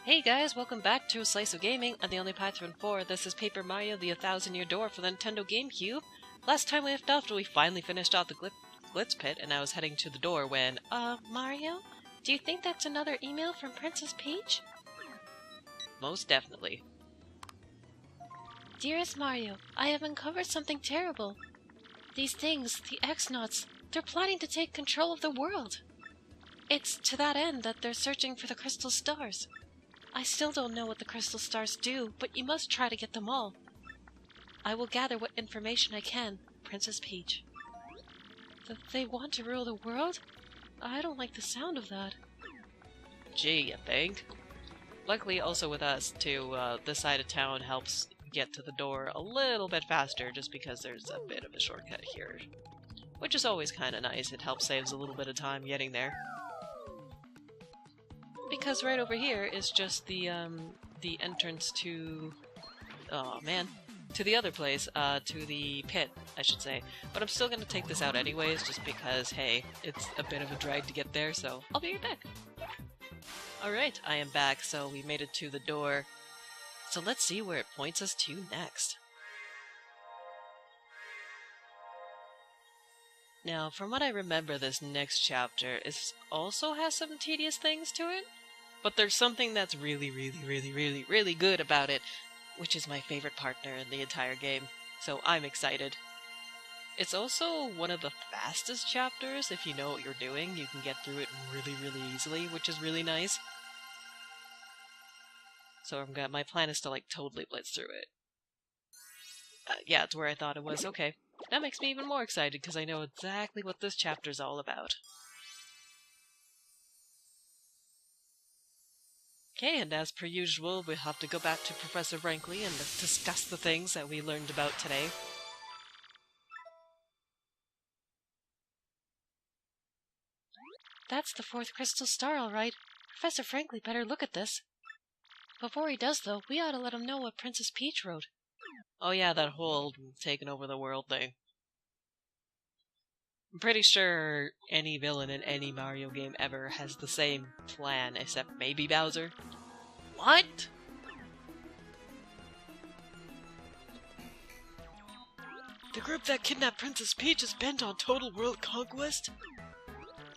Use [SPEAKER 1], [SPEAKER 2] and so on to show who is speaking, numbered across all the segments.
[SPEAKER 1] Hey guys, welcome back to A Slice of Gaming. I'm the only Patron 4. This is Paper Mario, the 1000-Year Door for the Nintendo GameCube. Last time we left off, we finally finished off the Glitz Pit, and I was heading to the door when, Mario? Do you think that's another email from Princess Peach? Most definitely. Dearest Mario, I have uncovered something terrible. These things, the X-Nauts, they're planning to take control of the world. It's to that end that they're searching for the crystal stars. I still don't know what the crystal stars do, but you must try to get them all. I will gather what information I can, Princess Peach. They want to rule the world? I don't like the sound of that. Gee, you think? Luckily, also with us, too, this side of town helps get to the door a little bit faster, just because there's a bit of a shortcut here. Which is always kind of nice. It helps saves a little bit of time getting there. Because right over here is just the entrance to... oh man. To the other place, to the pit, I should say. But I'm still gonna take this out anyways, just because, hey, it's a bit of a drag to get there, so I'll be right back. Alright, I am back, so we made it to the door. So let's see where it points us to next. Now, from what I remember, this next chapter also has some tedious things to it. But there's something that's really good about it, which is my favorite partner in the entire game, so I'm excited. It's also one of the fastest chapters. If you know what you're doing, you can get through it really easily, which is really nice. So my plan is to like totally blitz through it. Yeah, it's where I thought it was. Okay, that makes me even more excited because I know exactly what this chapter's all about. Okay, and as per usual, we'll have to go back to Professor Franklin and discuss the things that we learned about today. That's the fourth crystal star, all right. Professor Franklin better look at this. Before he does, though, we ought to let him know what Princess Peach wrote. Oh yeah, that whole taking over the world thing. I'm pretty sure any villain in any Mario game ever has the same plan, except maybe Bowser. What? The group that kidnapped Princess Peach is bent on total world conquest?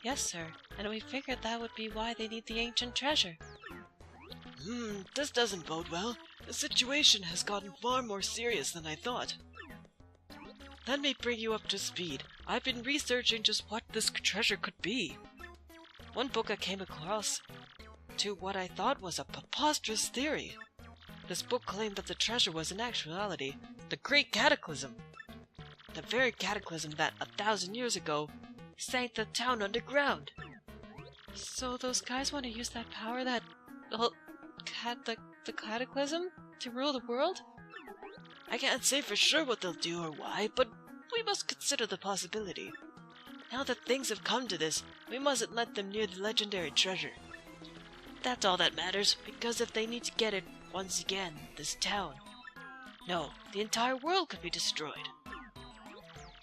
[SPEAKER 1] Yes, sir, and we figured that would be why they need the ancient treasure. This doesn't bode well. The situation has gotten far more serious than I thought. Let me bring you up to speed. I've been researching just what this treasure could be. One book I came across to what I thought was a preposterous theory. This book claimed that the treasure was in actuality the Great Cataclysm. The very cataclysm that 1,000 years ago sank the town underground. So those guys want to use that power that, well, the cataclysm to rule the world? I can't say for sure what they'll do or why, but we must consider the possibility. Now that things have come to this, we mustn't let them near the legendary treasure. That's all that matters, because if they need to get it, once again, this town, no, the entire world could be destroyed.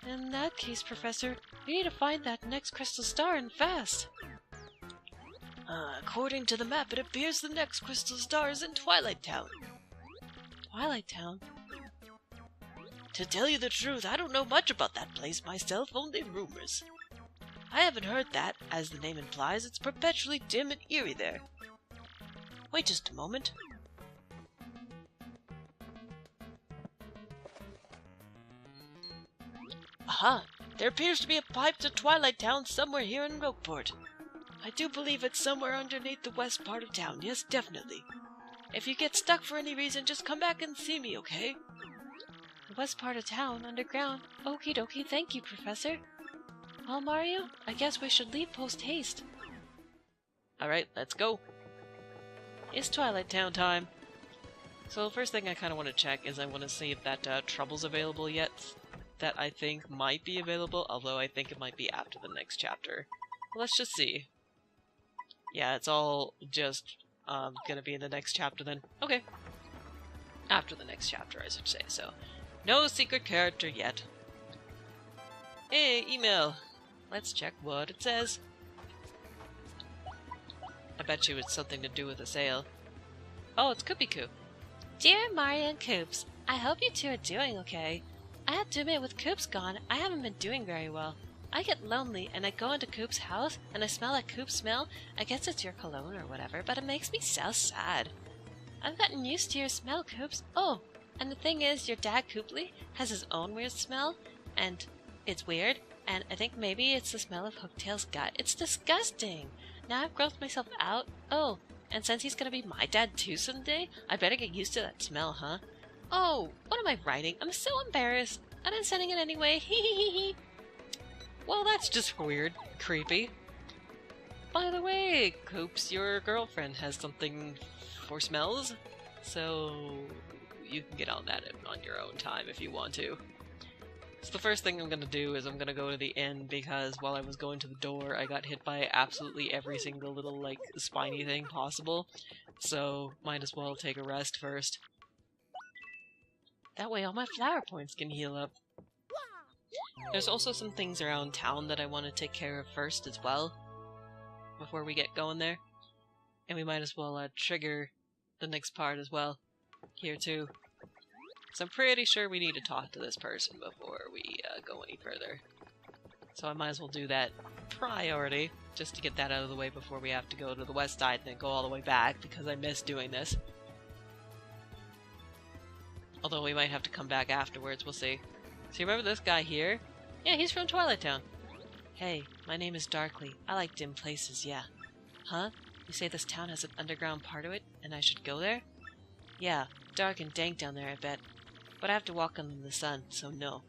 [SPEAKER 1] In that case, Professor, we need to find that next crystal star and fast. According to the map, it appears the next crystal star is in Twilight Town. Twilight Town? To tell you the truth, I don't know much about that place myself, only rumors. I haven't heard that, as the name implies, it's perpetually dim and eerie there. Wait just a moment. Aha! There appears to be a pipe to Twilight Town somewhere here in Rogueport. I do believe it's somewhere underneath the west part of town, yes, definitely. If you get stuck for any reason, just come back and see me, okay? The west part of town, underground. Okie dokie, thank you, Professor. Well, Mario, I guess we should leave post-haste. Alright, let's go. It's Twilight Town time. So the first thing I kind of want to check is I want to see if that trouble's available yet. That I think might be available, although I think it might be after the next chapter. Let's just see. Yeah, it's all just gonna be in the next chapter then. Okay. After the next chapter, I should say, so. No secret character yet. Hey, email! Let's check what it says. I bet you it's something to do with a sale. Oh, it's Koopy Koo. Dear Mario and Koops, I hope you two are doing okay. I have to admit, with Koops gone, I haven't been doing very well. I get lonely and I go into Koop's house and I smell that Koop smell. I guess it's your cologne or whatever, but it makes me so sad. I've gotten used to your smell, Koops. Oh, and the thing is, your dad, Kooply, has his own weird smell, and it's weird, and I think maybe it's the smell of Hooktail's gut. It's disgusting. Now I've grossed myself out. Oh, and since he's gonna be my dad too someday, I better get used to that smell, huh? Oh, what am I writing? I'm so embarrassed. And I'm sending it anyway. Hee. Well, that's just weird. Creepy. By the way, Koops, your girlfriend has something for smells, so you can get on that on your own time if you want to. So the first thing I'm going to do is I'm going to go to the inn, because while I was going to the door, I got hit by absolutely every single little, like, spiny thing possible. So, might as well take a rest first. That way all my flower points can heal up. There's also some things around town that I want to take care of first as well, before we get going there. And we might as well trigger the next part as well, here too. So I'm pretty sure we need to talk to this person before we go any further. So I might as well do that priority, just to get that out of the way before we have to go to the west side and then go all the way back, because I miss doing this. Although we might have to come back afterwards, we'll see. So you remember this guy here? Yeah, he's from Twilight Town. Hey, my name is Darkly. I like dim places, yeah. Huh? You say this town has an underground part of it, and I should go there? Yeah, dark and dank down there, I bet. But I have to walk under the sun, so no.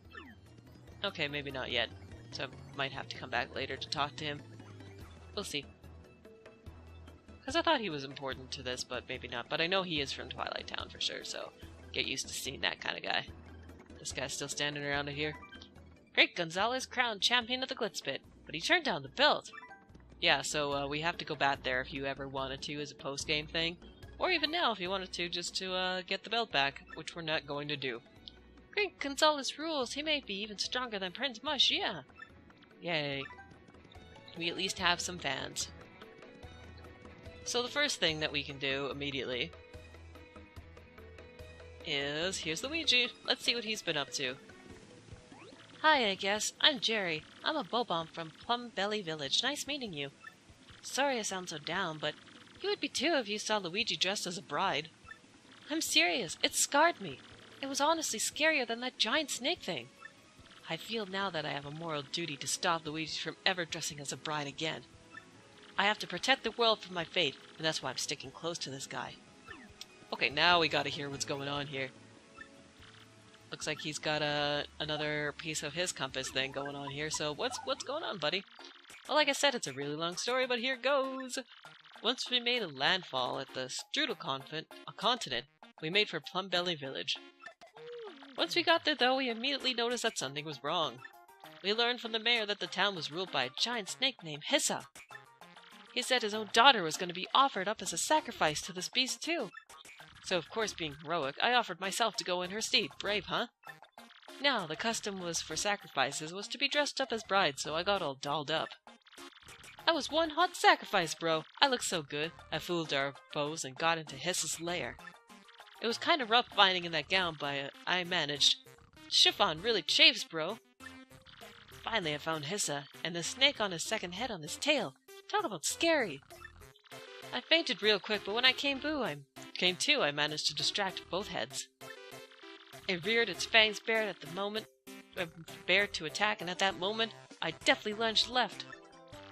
[SPEAKER 1] Okay, maybe not yet. So I might have to come back later to talk to him. We'll see. Because I thought he was important to this, but maybe not. But I know he is from Twilight Town for sure, so get used to seeing that kind of guy. This guy's still standing around here. Great Gonzalez crowned champion of the Glitzpit, but he turned down the belt. Yeah, so we have to go back there if you ever wanted to as a post-game thing. Or even now if you wanted to, just to get the belt back, which we're not going to do. Great Gonzalez rules. He may be even stronger than Prince Mush, yeah. Yay. We at least have some fans. So the first thing that we can do immediately is, here's Luigi. Let's see what he's been up to. Hi, I guess. I'm Jerry. I'm a Bobomb from Plum Belly Village. Nice meeting you. Sorry I sound so down, but you would be too if you saw Luigi dressed as a bride. I'm serious. It scarred me. It was honestly scarier than that giant snake thing. I feel now that I have a moral duty to stop Luigi from ever dressing as a bride again. I have to protect the world from my fate, and that's why I'm sticking close to this guy. Okay, now we gotta hear what's going on here. Looks like he's got another piece of his compass thing going on here, so what's going on, buddy? Well, like I said, it's a really long story, but here goes! Once we made a landfall at the Strudel continent, we made for Plum Belly Village. Once we got there, though, we immediately noticed that something was wrong. We learned from the mayor that the town was ruled by a giant snake named Hissa. He said his own daughter was going to be offered up as a sacrifice to this beast, too. So, of course, being heroic, I offered myself to go in her stead. Brave, huh? Now, the custom was for sacrifices was to be dressed up as brides, so I got all dolled up. I was one hot sacrifice, bro. I looked so good. I fooled our foes and got into Hissa's lair. It was kind of rough finding in that gown, but I managed. Chiffon really chaves, bro. Finally, I found Hissa, and the snake on his second head on his tail. Talk about scary. I fainted real quick, but when I came to, I managed to distract both heads. It reared its fangs bared at the moment, bared to attack, and at that moment, I deftly lunged left.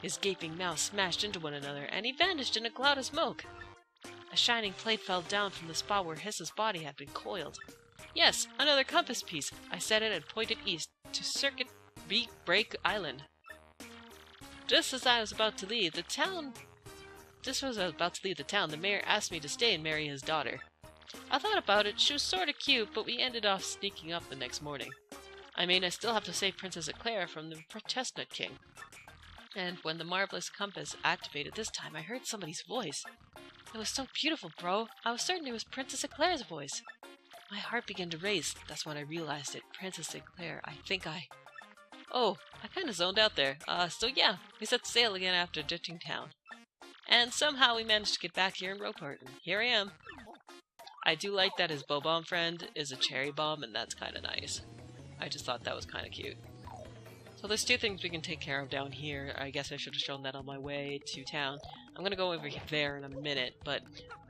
[SPEAKER 1] His gaping mouths smashed into one another, and he vanished in a cloud of smoke. A shining plate fell down from the spot where Hissa's body had been coiled. Yes, another compass piece. I set it and pointed east to Circuit Break Island. Just as I was about to leave the town, the mayor asked me to stay and marry his daughter. I thought about it. She was sort of cute, but we ended off sneaking up the next morning. I mean, I still have to save Princess Eclair from the Chestnut King. And when the marvelous compass activated this time, I heard somebody's voice. It was so beautiful, bro. I was certain it was Princess Eclair's voice. My heart began to race. That's when I realized it. Princess Eclair. Oh, I kind of zoned out there. So yeah, we set sail again after ditching town. And somehow we managed to get back here in Ropart, and here I am. I do like that his Bob-omb friend is a cherry bomb, and that's kind of nice. I just thought that was kind of cute. So there's two things we can take care of down here. I guess I should have shown that on my way to town. I'm gonna go over there in a minute, but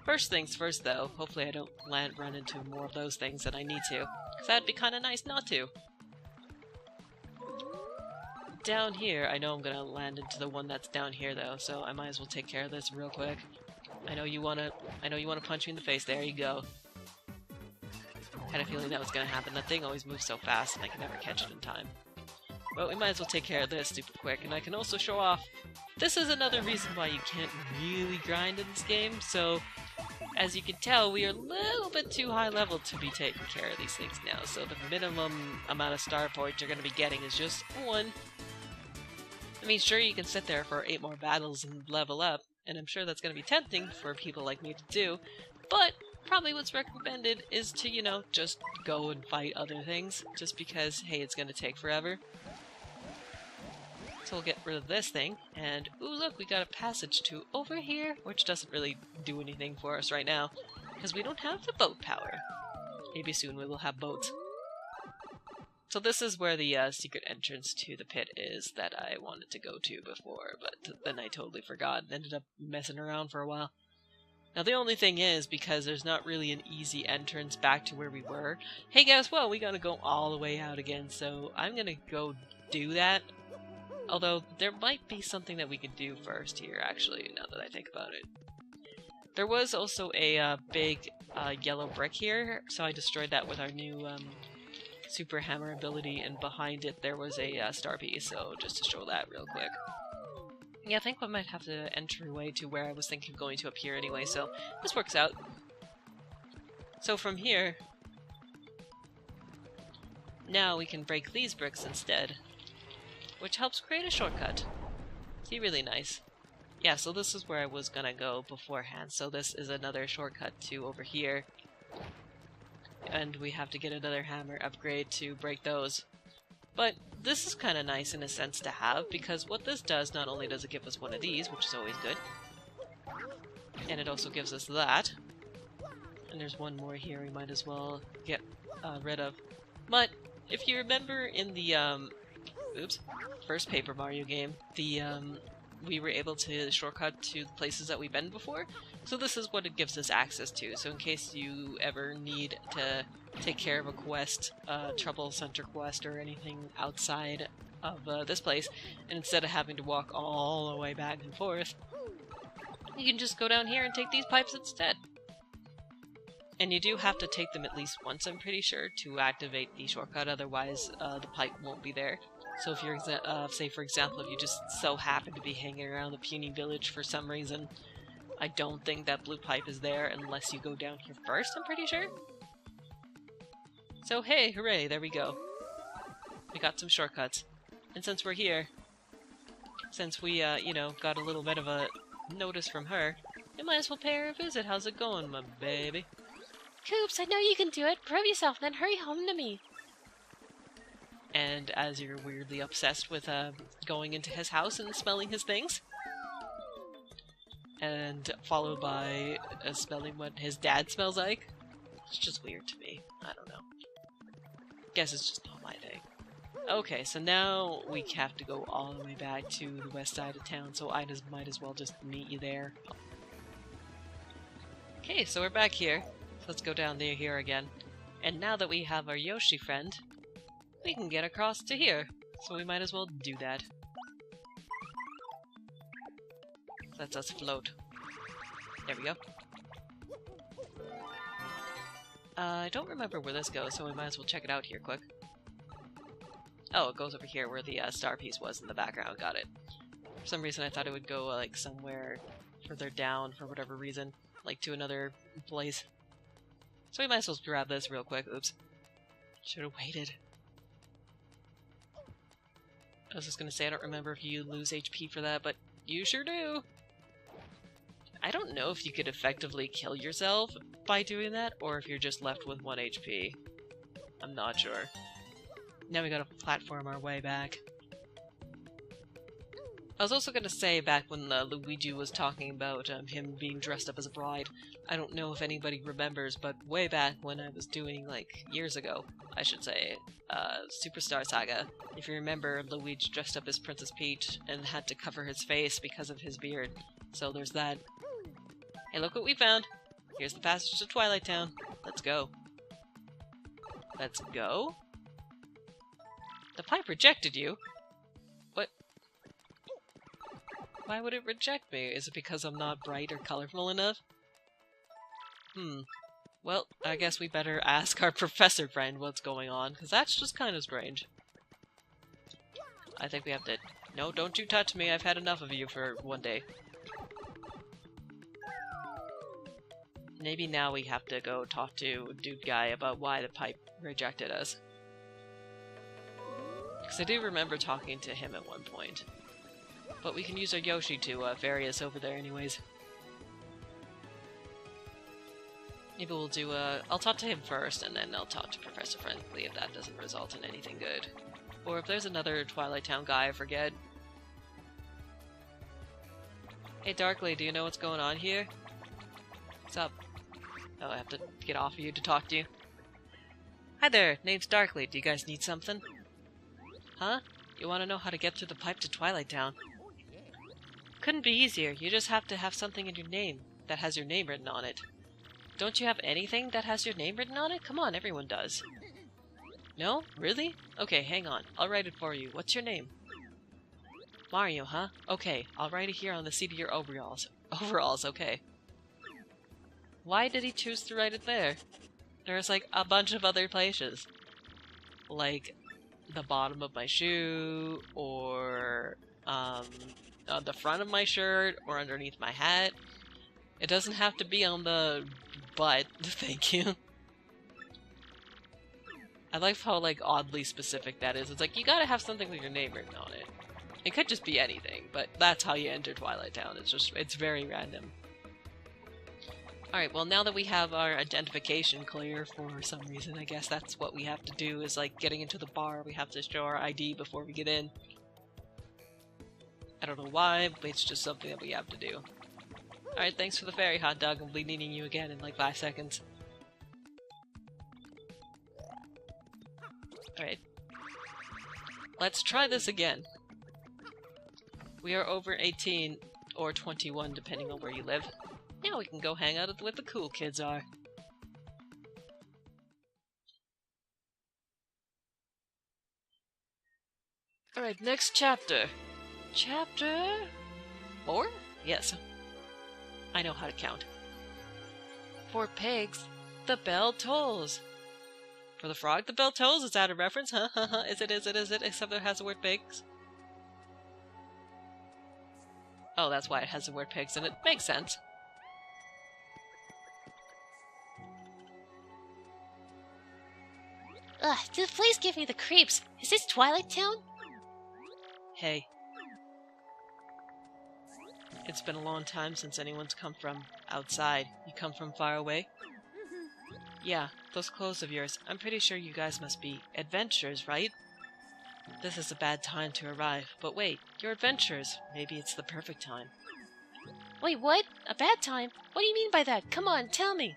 [SPEAKER 1] first things first though, hopefully I don't run into more of those things that I need to, because that'd be kind of nice not to. Down here, I know I'm gonna land into the one that's down here though, so I might as well take care of this real quick. I know you wanna punch me in the face. There you go. Had a feeling that was gonna happen. That thing always moves so fast, and I can never catch it in time. Well, we might as well take care of this super quick, and I can also show off. This is another reason why you can't really grind in this game. So, as you can tell, we are a little bit too high level to be taking care of these things now. So the minimum amount of star points you're gonna be getting is just 1. I mean, sure, you can sit there for 8 more battles and level up, and I'm sure that's going to be tempting for people like me to do, but probably what's recommended is to, you know, just go and fight other things, just because, hey, it's going to take forever. So we'll get rid of this thing, and ooh, look, we got a passage to over here, which doesn't really do anything for us right now, because we don't have the boat power. Maybe soon we will have boats. So this is where the secret entrance to the pit is that I wanted to go to before, but then I totally forgot and ended up messing around for a while. Now the only thing is, because there's not really an easy entrance back to where we were, hey guess what, we gotta go all the way out again, so I'm gonna go do that. Although, there might be something that we could do first here, actually, now that I think about it. There was also a big yellow brick here, so I destroyed that with our new super hammer ability, and behind it there was a star piece, so just to show that real quick. Yeah, I think we might have to enter away to where I was thinking of going to up here anyway, so this works out. So from here, now we can break these bricks instead, which helps create a shortcut. See, really nice. Yeah, so this is where I was gonna go beforehand, so this is another shortcut to over here. And we have to get another hammer upgrade to break those. But this is kind of nice in a sense to have, because what this does, not only does it give us one of these, which is always good, and it also gives us that. And there's one more here we might as well get rid of. But if you remember in the first Paper Mario game, we were able to shortcut to places that we've been before. So this is what it gives us access to. So in case you ever need to take care of a quest, Trouble Center quest or anything outside of this place, and instead of having to walk all the way back and forth, you can just go down here and take these pipes instead. And you do have to take them at least once, I'm pretty sure, to activate the shortcut, otherwise the pipe won't be there. So if you're, say for example, if you just so happen to be hanging around the puny village for some reason, I don't think that blue pipe is there unless you go down here first, I'm pretty sure. So hey, hooray, there we go. We got some shortcuts. And since we're here, since we, you know, got a little bit of a notice from her, we might as well pay her a visit. How's it going, my baby?
[SPEAKER 2] Koops, I know you can do it. Prove yourself, then hurry home to me.
[SPEAKER 1] And as you're weirdly obsessed with going into his house and smelling his things, and followed by smelling what his dad smells like, it's just weird to me. I don't know. Guess it's just not my thing. Okay, so now we have to go all the way back to the west side of town, so I might as well just meet you there. Okay, so we're back here. So let's go down there here again. And now that we have our Yoshi friend, we can get across to here. So we might as well do that. Lets us float. There we go. I don't remember where this goes, so we might as well check it out here quick. Oh, it goes over here where the star piece was in the background. Got it. For some reason I thought it would go like somewhere further down for whatever reason. Like to another place. So we might as well grab this real quick. Oops. Should have waited. I was just gonna say I don't remember if you lose HP for that, but you sure do! I don't know if you could effectively kill yourself by doing that, or if you're just left with 1 HP. I'm not sure. Now we gotta platform our way back. I was also gonna say, back when Luigi was talking about him being dressed up as a bride, I don't know if anybody remembers, but way back when I was doing, like, years ago, I should say, Superstar Saga, if you remember, Luigi dressed up as Princess Peach and had to cover his face because of his beard. So there's that. Hey, look what we found! Here's the passage to Twilight Town. Let's go. Let's go? The pipe rejected you? What? Why would it reject me? Is it because I'm not bright or colorful enough? Well, I guess we better ask our professor friend what's going on, because that's just kind of strange. I think we have to... No, don't you touch me. I've had enough of you for one day. Maybe now we have to go talk to Dude Guy about why the pipe rejected us. Because I do remember talking to him at one point. But we can use our Yoshi to ferry us over there anyways. Maybe we'll do I'll talk to him first, and then I'll talk to Professor Friendly if that doesn't result in anything good. Or if there's another Twilight Town guy I forget. Hey Darkly, do you know what's going on here? What's up? Oh, I have to get off of you to talk to you. Hi there, name's Darkly. Do you guys need something? Huh? You want to know how to get through the pipe to Twilight Town? Couldn't be easier. You just have to have something in your name that has your name written on it. Don't you have anything that has your name written on it? Come on, everyone does. No? Really? Okay, hang on. I'll write it for you. What's your name? Mario, huh? Okay, I'll write it here on the seat of your overalls. Overalls, okay. Why did he choose to write it there? There's like a bunch of other places. Like the bottom of my shoe, or on the front of my shirt, or underneath my hat. It doesn't have to be on the butt, thank you. I like how like oddly specific that is. It's like you gotta have something with your name written on it. It could just be anything, but that's how you enter Twilight Town. It's very random. Alright, well now that we have our identification clear for some reason, I guess that's what we have to do, is like getting into the bar, we have to show our ID before we get in. I don't know why, but it's just something that we have to do. Alright, thanks for the fairy hot dog. I'll be needing you again in like 5 seconds. Alright. Let's try this again. We are over 18 or 21 depending on where you live. Now we can go hang out with the cool kids are. Alright, next chapter. Chapter 4? Yes. I know how to count. For pigs, the bell tolls. For the frog, the bell tolls? Is that a reference? Huh? Is it? Except it has the word pigs. Oh, that's why it has the word pigs in it. Makes sense.
[SPEAKER 2] Ugh, this place gives me the creeps. Is this Twilight Town?
[SPEAKER 1] Hey. It's been a long time since anyone's come from outside. You come from far away? Yeah, those clothes of yours. I'm pretty sure you guys must be adventurers, right? This is a bad time to arrive. But wait, you're adventurers. Maybe it's the perfect time.
[SPEAKER 2] Wait, what? A bad time? What do you mean by that? Come on, tell me.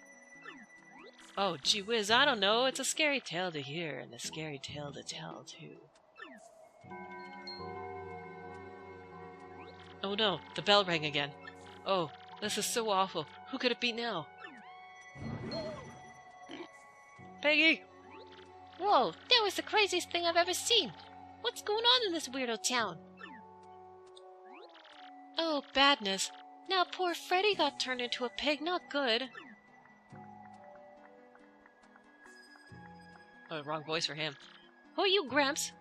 [SPEAKER 1] Oh, gee whiz, I don't know. It's a scary tale to hear, and a scary tale to tell, too. Oh no, the bell rang again. Oh, this is so awful. Who could it be now? Peggy!
[SPEAKER 2] Whoa, that was the craziest thing I've ever seen. What's going on in this weirdo town?
[SPEAKER 1] Oh, badness. Now poor Freddy got turned into a pig. Not good. Oh, wrong voice for him.
[SPEAKER 2] Who are you, Gramps?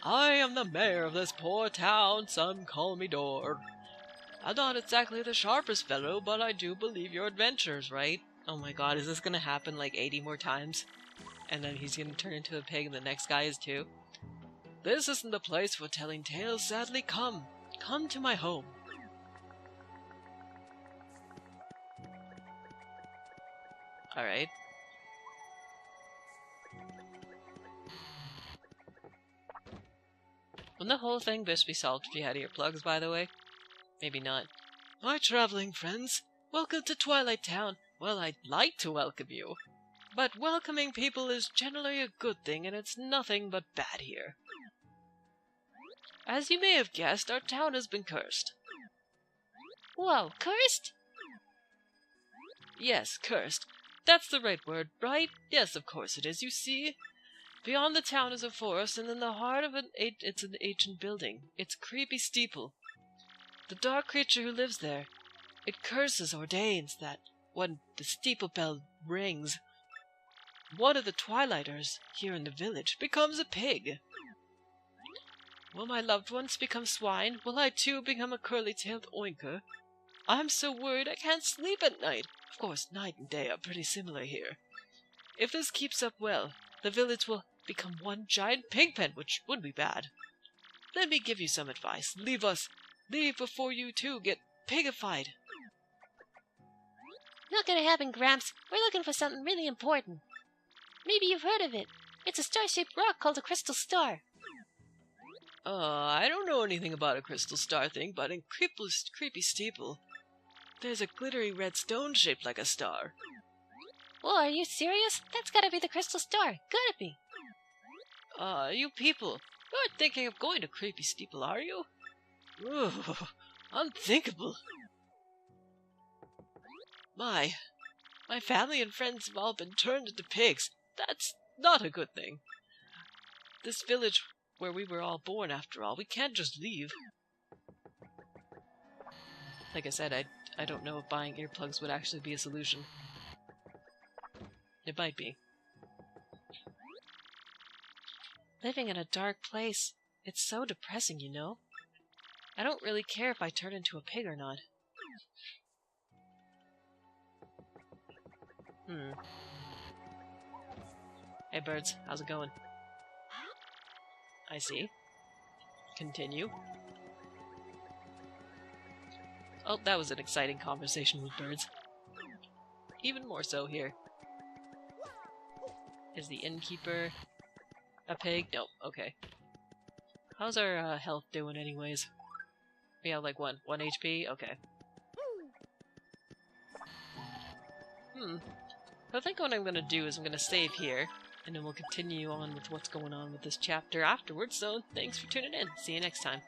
[SPEAKER 1] I am the mayor of this poor town. Some call me Door. I'm not exactly the sharpest fellow, but I do believe your adventures, right? Oh my god, is this gonna happen like 80 more times? And then he's gonna turn into a pig and the next guy is too? This isn't the place for telling tales, sadly. Come to my home. Alright. Wouldn't the whole thing just be solved if you had earplugs, by the way? Maybe not. My traveling friends, welcome to Twilight Town. Well, I'd like to welcome you. But welcoming people is generally a good thing, and it's nothing but bad here. As you may have guessed, our town has been cursed.
[SPEAKER 2] Whoa, cursed?
[SPEAKER 1] Yes, cursed. That's the right word, right? Yes, of course it is. You see, beyond the town is a forest, and in the heart of it's an ancient building. It's Creepy Steeple. The dark creature who lives there, it ordains that when the steeple bell rings, one of the Twilighters here in the village becomes a pig. Will my loved ones become swine? Will I too become a curly-tailed oinker? I'm so worried I can't sleep at night. Of course, night and day are pretty similar here. If this keeps up well, the village will become one giant pig pen, which would be bad. Let me give you some advice. Leave before you too get pigified.
[SPEAKER 2] Not gonna happen, Gramps. We're looking for something really important. Maybe you've heard of it. It's a star-shaped rock called a crystal star.
[SPEAKER 1] I don't know anything about a crystal star thing, but in Creepy Steeple, there's a glittery red stone shaped like a star.
[SPEAKER 2] Well, are you serious? That's gotta be the crystal star. Gotta be.
[SPEAKER 1] You people, you aren't thinking of going to Creepy Steeple, are you? Ooh, unthinkable. My family and friends have all been turned into pigs. That's not a good thing. This village where we were all born, after all, we can't just leave. Like I said, I don't know if buying earplugs would actually be a solution. It might be. Living in a dark place, it's so depressing, you know? I don't really care if I turn into a pig or not. Hey birds, how's it going? I see. Continue. Oh, that was an exciting conversation with birds. Even more so here. Is the innkeeper a pig? No, okay. How's our health doing anyways? We have like 1 HP? Okay. I think what I'm gonna do is I'm gonna save here, and then we'll continue on with what's going on with this chapter afterwards, so thanks for tuning in. See you next time.